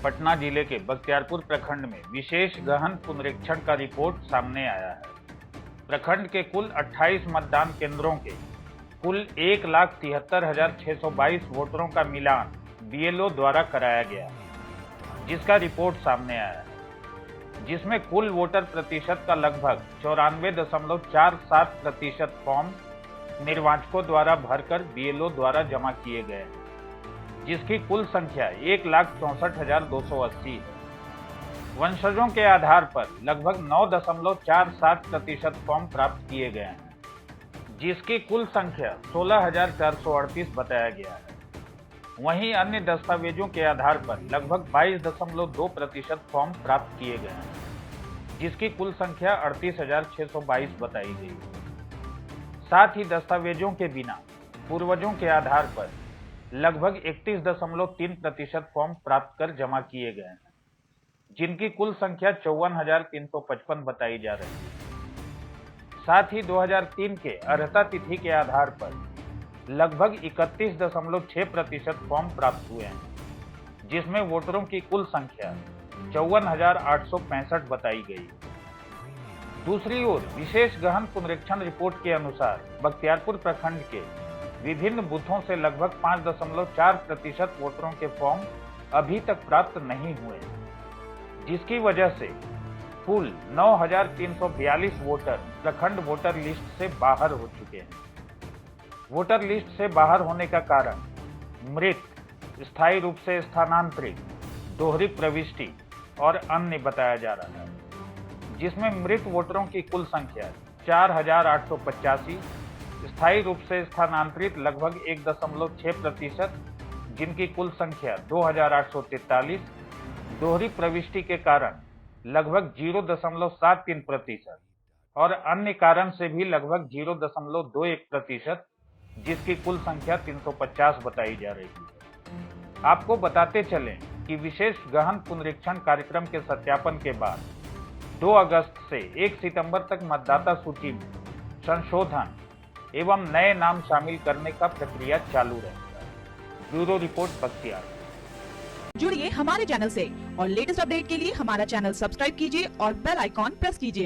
पटना जिले के बख्तियारपुर प्रखंड में विशेष गहन पुनरीक्षण का रिपोर्ट सामने आया है। प्रखंड के कुल 28 मतदान केंद्रों के कुल 1,73,622 वोटरों का मिलान बीएलओ द्वारा कराया गया, जिसका रिपोर्ट सामने आया है, जिसमें कुल वोटर प्रतिशत का लगभग 94.47% फॉर्म निर्वाचकों द्वारा भरकर बीएलओ द्वारा जमा किए गए हैं, जिसकी कुल संख्या 1,64,280 है। वंशजों के आधार पर लगभग 9.47% फॉर्म प्राप्त किए गए हैं, जिसकी कुल संख्या 16,438 बताया गया है। वहीं अन्य दस्तावेजों के आधार पर लगभग 22.2% फॉर्म प्राप्त किए गए हैं, जिसकी कुल संख्या 38,622 बताई गई है। साथ ही दस्तावेजों के बिना पूर्वजों के आधार पर लगभग 31.3% फॉर्म प्राप्त कर जमा किए गए हैं, जिनकी कुल संख्या 54,355 बताई जा रही है। साथ ही 2003 के अर्हता तिथि के आधार पर लगभग 31.6% फॉर्म प्राप्त हुए हैं, जिसमें वोटरों की कुल संख्या 54,865 बताई गई। दूसरी ओर विशेष गहन पुनरीक्षण रिपोर्ट के अनुसार बख्तियारपुर प्रखंड के विभिन्न बूथों से लगभग 5.4% वोटरों के फॉर्म अभी तक प्राप्त नहीं हुए, जिसकी वजह से कुल 9,342 वोटर प्रखंड वोटर लिस्ट से बाहर हो चुके हैं। वोटर लिस्ट से बाहर होने का कारण मृत, स्थायी रूप से स्थानांतरित, दोहरी प्रविष्टि और अन्य बताया जा रहा है, जिसमें मृत वोटरों की कुल संख्या 4,885, स्थायी रूप से स्थानांतरित लगभग 1.6%, जिनकी कुल संख्या 2,843, दोहरी प्रविष्टि के कारण लगभग 0.73% और अन्य कारण से भी लगभग 0.21%, जिसकी कुल संख्या 350 बताई जा रही है। आपको बताते चलें कि विशेष गहन पुनरीक्षण कार्यक्रम के सत्यापन के बाद 2 अगस्त से 1 सितंबर तक मतदाता सूची में संशोधन एवं नए नाम शामिल करने का प्रक्रिया चालू रहेगा। Bureau report Bakhtiyar. जुड़िए हमारे चैनल से और लेटेस्ट अपडेट के लिए हमारा चैनल सब्सक्राइब कीजिए और बेल आइकॉन प्रेस कीजिए।